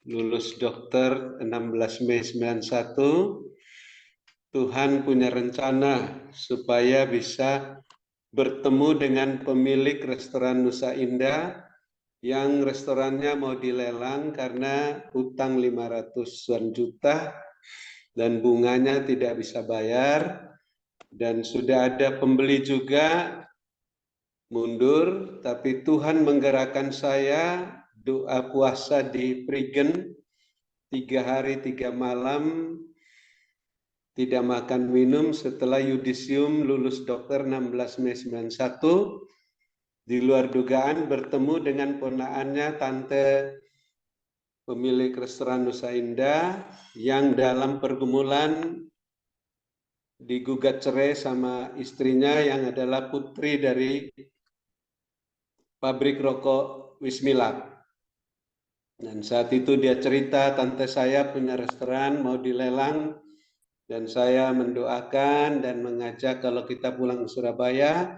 lulus dokter 16 Mei 91, Tuhan punya rencana supaya bisa bertemu dengan pemilik restoran Nusa Indah yang restorannya mau dilelang karena utang 500-an juta dan bunganya tidak bisa bayar, dan sudah ada pembeli juga mundur, tapi Tuhan menggerakkan saya doa puasa di Prigen 3 hari 3 malam, tidak makan minum setelah yudisium lulus dokter 16 Mei 91, di luar dugaan bertemu dengan ponakannya tante pemilik restoran Nusa Indah yang dalam pergumulan digugat cerai sama istrinya yang adalah putri dari pabrik rokok Wismila. Dan saat itu dia cerita, tante saya punya restoran mau dilelang, dan saya mendoakan dan mengajak kalau kita pulang ke Surabaya,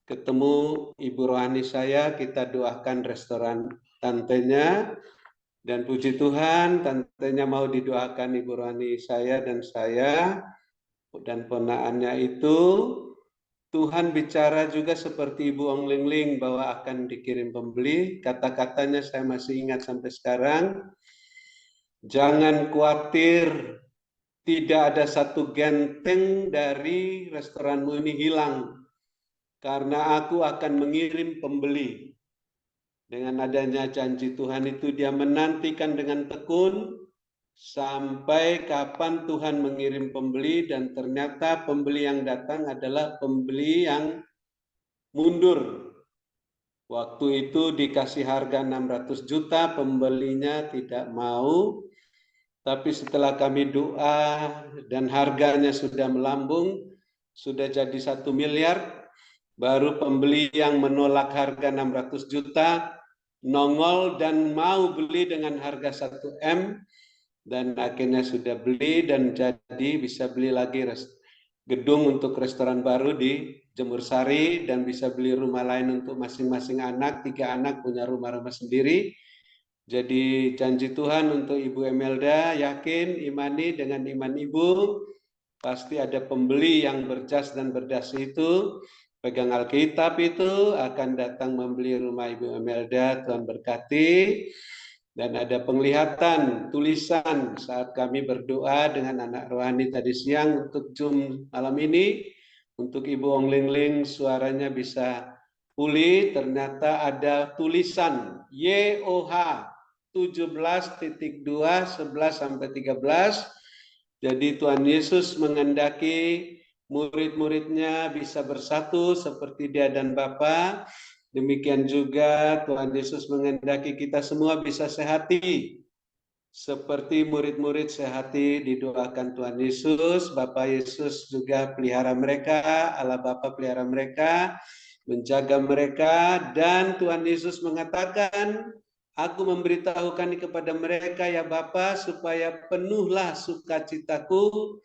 ketemu ibu rohani saya, kita doakan restoran tantenya, dan puji Tuhan tantenya mau didoakan ibu rohani saya, dan ponakannya itu Tuhan bicara juga seperti Ibu Ong Ling Ling bahwa akan dikirim pembeli. Kata-katanya saya masih ingat sampai sekarang. Jangan khawatir, tidak ada satu genteng dari restoranmu ini hilang, karena aku akan mengirim pembeli. Dengan adanya janji Tuhan itu, dia menantikan dengan tekun sampai kapan Tuhan mengirim pembeli, dan ternyata pembeli yang datang adalah pembeli yang mundur. Waktu itu dikasih harga 600 juta, pembelinya tidak mau. Tapi setelah kami doa dan harganya sudah melambung, sudah jadi 1 miliar, baru pembeli yang menolak harga 600 juta nongol dan mau beli dengan harga 1 M, dan akhirnya sudah beli dan jadi bisa beli lagi gedung untuk restoran baru di Jemur Sari, dan bisa beli rumah lain untuk masing-masing anak, 3 anak punya rumah-rumah sendiri. Jadi janji Tuhan untuk Ibu Emelda, yakin, imani, dengan iman Ibu, pasti ada pembeli yang berjas dan berdasi itu, pegang Alkitab itu, akan datang membeli rumah Ibu Emelda. Tuhan berkati. Dan ada penglihatan tulisan saat kami berdoa dengan anak rohani tadi siang untuk Zoom malam ini, untuk Ibu Ong Ling Ling suaranya bisa pulih. Ternyata ada tulisan YOH 17.2 11-13. Jadi Tuhan Yesus menghendaki murid-muridnya bisa bersatu seperti Dia dan Bapa. Demikian juga Tuhan Yesus menghendaki kita semua bisa sehati seperti murid-murid sehati. Didoakan Tuhan Yesus, Bapa Yesus juga pelihara mereka, Allah Bapa pelihara mereka, menjaga mereka. Dan Tuhan Yesus mengatakan, aku memberitahukan kepada mereka ya Bapa, supaya penuhlah sukacitaku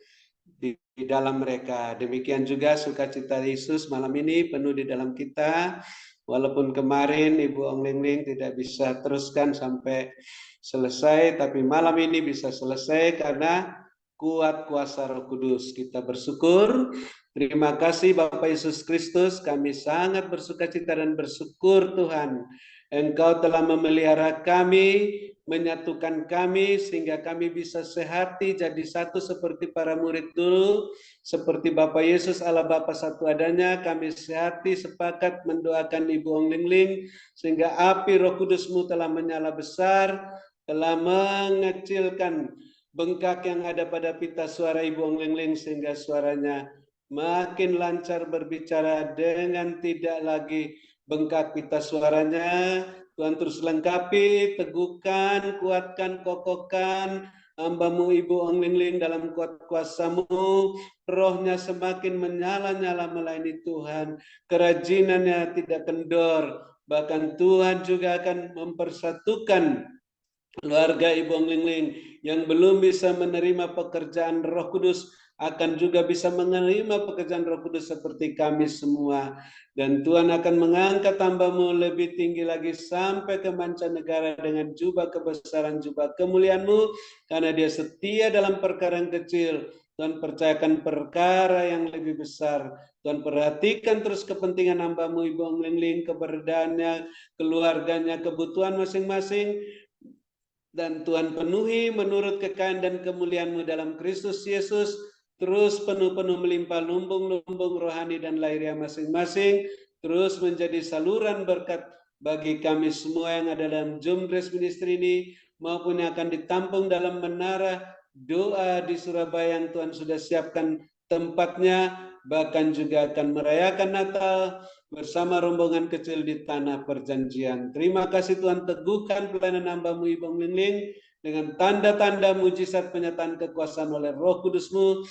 di dalam mereka. Demikian juga sukacita Yesus malam ini penuh di dalam kita. Walaupun kemarin Ibu Ong Ling Ling tidak bisa teruskan sampai selesai, tapi malam ini bisa selesai karena kuat kuasa Roh Kudus. Kita bersyukur. Terima kasih Bapak Yesus Kristus. Kami sangat bersukacita dan bersyukur Tuhan. Engkau telah memelihara kami, menyatukan kami sehingga kami bisa sehati jadi satu seperti para murid dulu, seperti Bapak Yesus Allah Bapa satu adanya. Kami sehati sepakat mendoakan Ibu Ong Ling Ling sehingga api Roh Kudus-Mu telah menyala besar, telah mengecilkan bengkak yang ada pada pita suara Ibu Ong Ling Ling sehingga suaranya makin lancar berbicara dengan tidak lagi bengkak pita suaranya. Tuhan terus lengkapi, teguhkan, kuatkan, kokohkan hamba-Mu Ibu Ong Ling Ling dalam kuat kuasa-Mu. Rohnya semakin menyala-nyala melayani Tuhan. Kerajinannya tidak kendor. Bahkan Tuhan juga akan mempersatukan keluarga Ibu Ong Ling Ling yang belum bisa menerima pekerjaan Roh Kudus, akan juga bisa menerima pekerjaan Roh Kudus seperti kami semua. Dan Tuhan akan mengangkat hamba-Mu lebih tinggi lagi sampai ke mancanegara dengan jubah kebesaran, jubah kemuliaan-Mu, karena dia setia dalam perkara yang kecil. Tuhan percayakan perkara yang lebih besar. Tuhan perhatikan terus kepentingan hamba-Mu Ibu Onglingling, keberadaannya, keluarganya, kebutuhan masing-masing. Dan Tuhan penuhi menurut kekayaan dan kemuliaan-Mu dalam Kristus Yesus, terus penuh-penuh melimpah lumbung-lumbung rohani dan lahiriah masing-masing, terus menjadi saluran berkat bagi kami semua yang ada dalam Zoom Grace Ministry ini, maupun yang akan ditampung dalam menara doa di Surabaya yang Tuhan sudah siapkan tempatnya, bahkan juga akan merayakan Natal bersama rombongan kecil di tanah perjanjian. Terima kasih Tuhan, teguhkan pelayanan hamba-Mu Ibu Onglingling dengan tanda-tanda mujizat penyataan kekuasaan oleh Roh Kudus-Mu,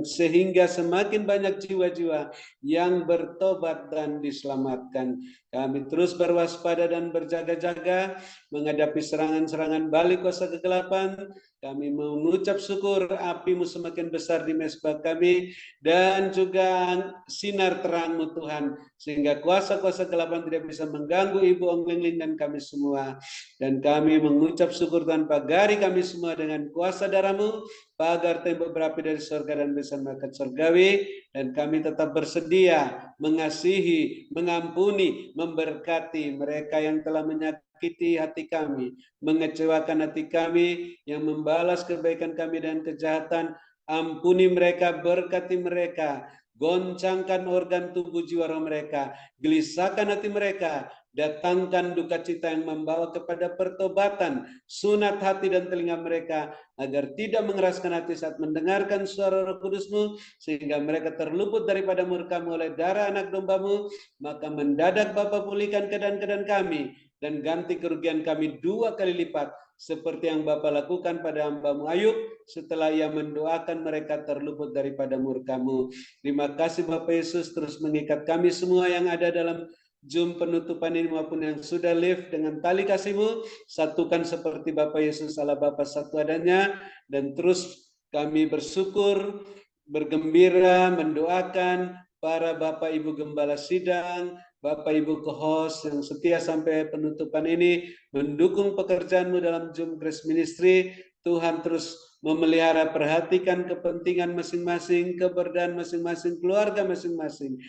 sehingga semakin banyak jiwa-jiwa yang bertobat dan diselamatkan. Kami terus berwaspada dan berjaga-jaga menghadapi serangan-serangan balik kuasa kegelapan. Kami mengucap syukur api-Mu semakin besar di mezbah kami, dan juga sinar terang-Mu Tuhan, sehingga kuasa-kuasa kegelapan tidak bisa mengganggu Ibu Onglingling dan kami semua. Dan kami mengucap syukur Tuhan, pagari kami semua dengan kuasa darah-Mu, pagar tembok berapi dari surga dan besan malaikat surgawi, dan kami tetap bersedia mengasihi, mengampuni, memberkati mereka yang telah menyakiti hati kami, mengecewakan hati kami, yang membalas kebaikan kami dan kejahatan. Ampuni mereka, berkati mereka, goncangkan organ tubuh jiwa roh mereka, gelisahkan hati mereka, datangkan duka cita yang membawa kepada pertobatan, sunat hati dan telinga mereka, agar tidak mengeraskan hati saat mendengarkan suara Roh Kudus-Mu, sehingga mereka terluput daripada murka-Mu oleh darah anak domba-Mu. Maka mendadak Bapa pulihkan keadaan-keadaan kami, dan ganti kerugian kami 2 kali lipat, seperti yang Bapa lakukan pada hamba-Mu Ayub setelah ia mendoakan mereka terluput daripada murka-Mu. Terima kasih Bapak Yesus, terus mengikat kami semua yang ada dalam Zoom penutupan ini maupun yang sudah live dengan tali kasih-Mu. Satukan seperti Bapak Yesus Allah Bapa satu adanya, dan terus kami bersyukur, bergembira, mendoakan para Bapak Ibu Gembala Sidang, Bapak Ibu co-host yang setia sampai penutupan ini, mendukung pekerjaan-Mu dalam Zoom Grace Ministry. Tuhan terus memelihara, perhatikan kepentingan masing-masing, keberadaan masing-masing, keluarga masing-masing,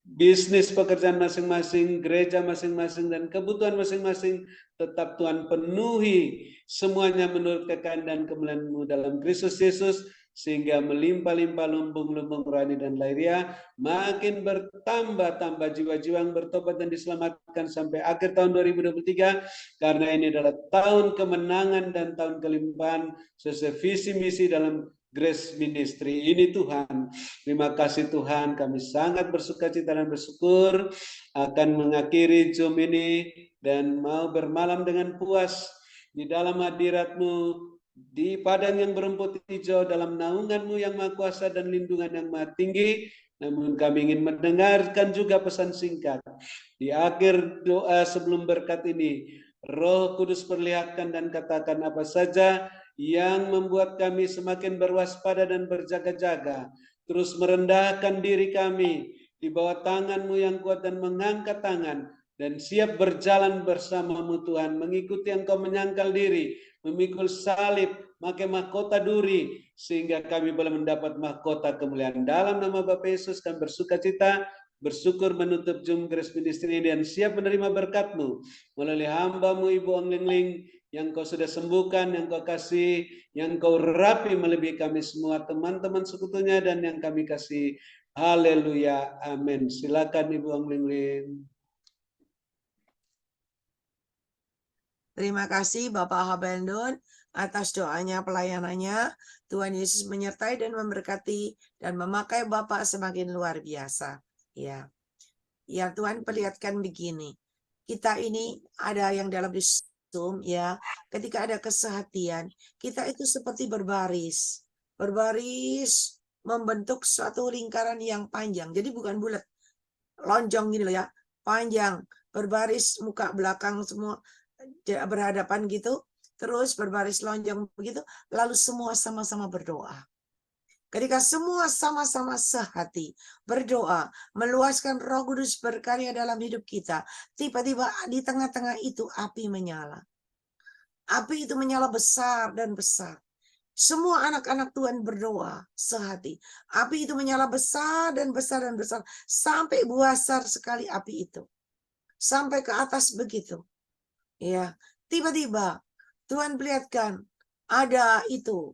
bisnis pekerjaan masing-masing, gereja masing-masing, dan kebutuhan masing-masing. Tetap Tuhan penuhi semuanya menurut kekayaan dan kemuliaan-Mu dalam Kristus Yesus, sehingga melimpah-limpah lumbung-lumbung rohani dan lahiriah, makin bertambah-tambah jiwa-jiwa yang bertobat dan diselamatkan sampai akhir tahun 2023, karena ini adalah tahun kemenangan dan tahun kelimpahan sesuai visi misi dalam Grace Ministry ini Tuhan. Terima kasih Tuhan, kami sangat bersukacita dan bersyukur akan mengakhiri Zoom ini, dan mau bermalam dengan puas di dalam hadirat-Mu, di padang yang berumput hijau, dalam naungan-Mu yang maha kuasa dan lindungan yang maha tinggi. Namun kami ingin mendengarkan juga pesan singkat di akhir doa sebelum berkat ini. Roh Kudus perlihatkan dan katakan apa saja yang membuat kami semakin berwaspada dan berjaga-jaga, terus merendahkan diri kami di bawah tangan-Mu yang kuat, dan mengangkat tangan dan siap berjalan bersama-Mu Tuhan, mengikuti Engkau, menyangkal diri, memikul salib, pakai mahkota duri, sehingga kami boleh mendapat mahkota kemuliaan. Dalam nama Bapa Yesus kami bersukacita, bersyukur menutup Zoom Grace Ministry dan siap menerima berkat-Mu melalui hamba-Mu Ibu Onglingling yang Kau sudah sembuhkan, yang Kau kasih, yang Kau rapi melebihi kami semua, teman-teman sekutunya dan yang kami kasih. Haleluya, amin. Silakan Ibu Onglingling. Terima kasih Bapak Habendon atas doanya, pelayanannya. Tuhan Yesus menyertai dan memberkati dan memakai Bapak semakin luar biasa. Ya, ya Tuhan perlihatkan begini. Kita ini ada yang dalam Zoom ya. Ketika ada kesehatian, kita itu seperti berbaris. Berbaris membentuk suatu lingkaran yang panjang. Jadi bukan bulat. Lonjong gini loh ya. Panjang. Berbaris muka belakang semua berhadapan gitu, terus berbaris lonjong begitu, lalu semua sama-sama berdoa. Ketika semua sama-sama sehati, berdoa, meluaskan Roh Kudus berkarya dalam hidup kita, tiba-tiba di tengah-tengah itu api menyala. Api itu menyala besar dan besar. Semua anak-anak Tuhan berdoa sehati. Api itu menyala besar dan besar dan besar. Sampai besar sekali api itu. Sampai ke atas begitu. Ya, tiba-tiba Tuhan perlihatkan ada itu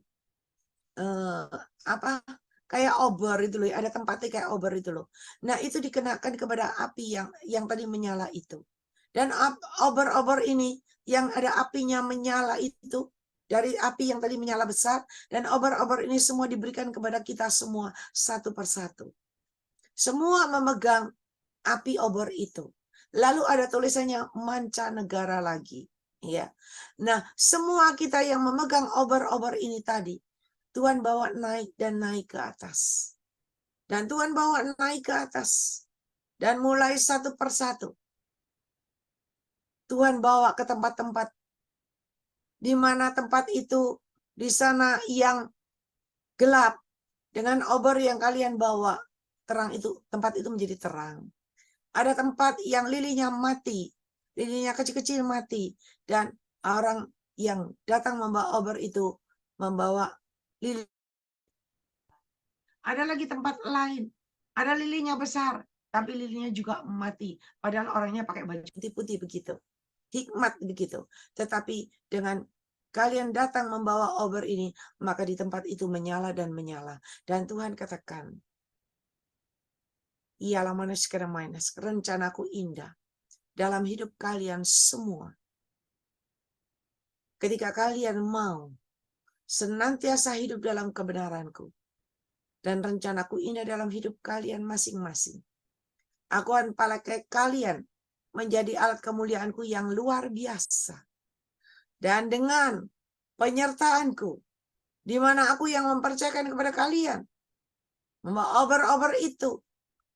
apa kayak obor itu loh, ada tempatnya kayak obor itu loh. Nah, itu dikenakan kepada api yang tadi menyala itu. Dan obor-obor ini yang ada apinya menyala itu dari api yang tadi menyala besar, dan obor-obor ini semua diberikan kepada kita semua satu persatu. Semua memegang api obor itu. Lalu ada tulisannya mancanegara lagi. Ya. Nah, semua kita yang memegang obor-obor ini tadi, Tuhan bawa naik dan naik ke atas. Dan Tuhan bawa naik ke atas. Dan mulai satu persatu. Tuhan bawa ke tempat-tempat di mana tempat itu di sana yang gelap dengan obor yang kalian bawa, terang itu, tempat itu menjadi terang. Ada tempat yang lilinya mati, lilinya kecil-kecil mati, dan orang yang datang membawa obor itu membawa lili. Ada lagi tempat lain, ada lilinya besar, tapi lilinya juga mati, padahal orangnya pakai baju putih-putih begitu. Hikmat begitu. Tetapi dengan kalian datang membawa obor ini, maka di tempat itu menyala dan menyala. Dan Tuhan katakan, ialah manusia minus, rencanaku indah dalam hidup kalian semua. Ketika kalian mau senantiasa hidup dalam kebenaranku, dan rencanaku indah dalam hidup kalian masing-masing. Aku akan pakai kalian menjadi alat kemuliaanku yang luar biasa. Dan dengan penyertaanku, di mana aku yang mempercayakan kepada kalian, membawa obor-obor itu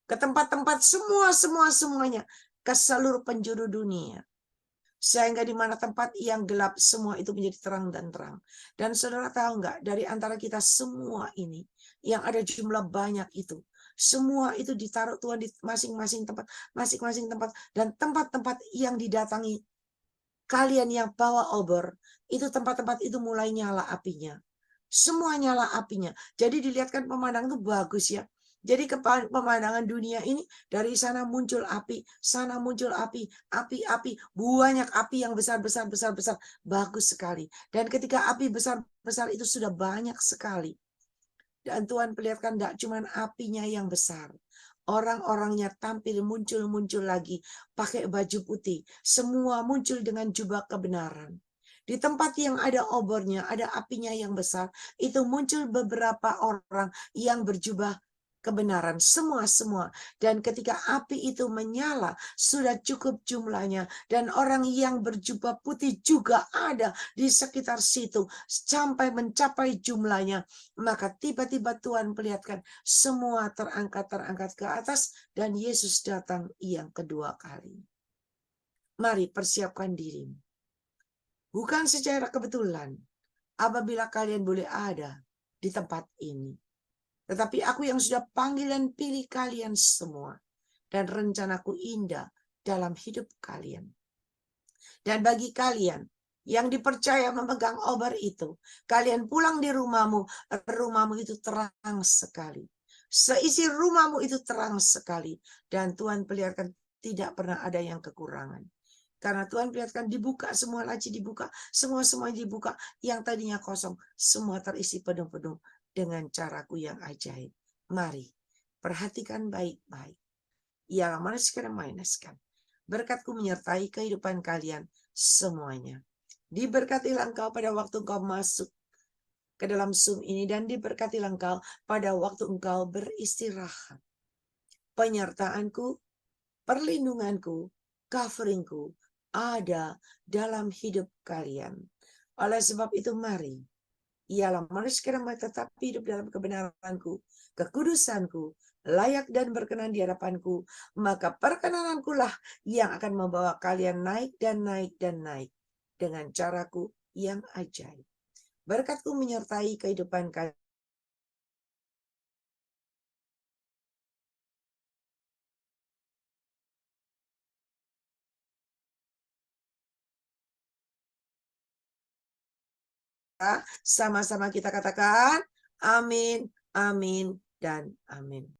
ke tempat-tempat semuanya, ke seluruh penjuru dunia. Sehingga di mana tempat yang gelap, semua itu menjadi terang dan terang. Dan saudara tahu nggak, dari antara kita semua ini, yang ada jumlah banyak itu, semua itu ditaruh Tuhan di masing-masing tempat, dan tempat-tempat yang didatangi kalian yang bawa obor, itu tempat-tempat itu mulai nyala apinya. Semua nyala apinya. Jadi dilihatkan pemandangan itu bagus ya. Jadi pemandangan dunia ini, dari sana muncul api, sana muncul api, api, banyak api yang besar. Bagus sekali. Dan ketika api besar itu sudah banyak sekali. Dan Tuhan perlihatkan tidak cuma apinya yang besar. Orang-orangnya tampil muncul lagi pakai baju putih. Semua muncul dengan jubah kebenaran. Di tempat yang ada obornya, ada apinya yang besar, itu muncul beberapa orang yang berjubah kebenaran, semua. Dan ketika api itu menyala, sudah cukup jumlahnya, dan orang yang berjubah putih juga ada di sekitar situ sampai mencapai jumlahnya. Maka tiba-tiba Tuhan perlihatkan semua terangkat ke atas, dan Yesus datang yang kedua kali. Mari persiapkan dirimu. Bukan secara kebetulan apabila kalian boleh ada di tempat ini. Tetapi aku yang sudah panggil dan pilih kalian semua. Dan rencanaku indah dalam hidup kalian. Dan bagi kalian yang dipercaya memegang obor itu, kalian pulang di rumahmu itu terang sekali. Seisi rumahmu itu terang sekali. Dan Tuhan perlihatkan tidak pernah ada yang kekurangan. Karena Tuhan perlihatkan dibuka, semua laci dibuka, semua dibuka. Yang tadinya kosong, semua terisi penuh-penuh dengan caraku yang ajaib. Mari, perhatikan baik-baik. Ialah manusia mainaskan. Berkatku menyertai kehidupan kalian semuanya. Diberkatilah engkau pada waktu engkau masuk ke dalam Zoom ini, dan diberkatilah engkau pada waktu engkau beristirahat. Penyertaanku, perlindunganku, coveringku ada dalam hidup kalian. Oleh sebab itu mari, ialah manusia yang tetap hidup dalam kebenaranku, kekudusanku, layak dan berkenan di hadapanku, maka perkenananku lah yang akan membawa kalian naik dan naik dan naik dengan caraku yang ajaib. Berkatku menyertai kehidupan kalian. sama-sama kita katakan amin, amin, dan amin.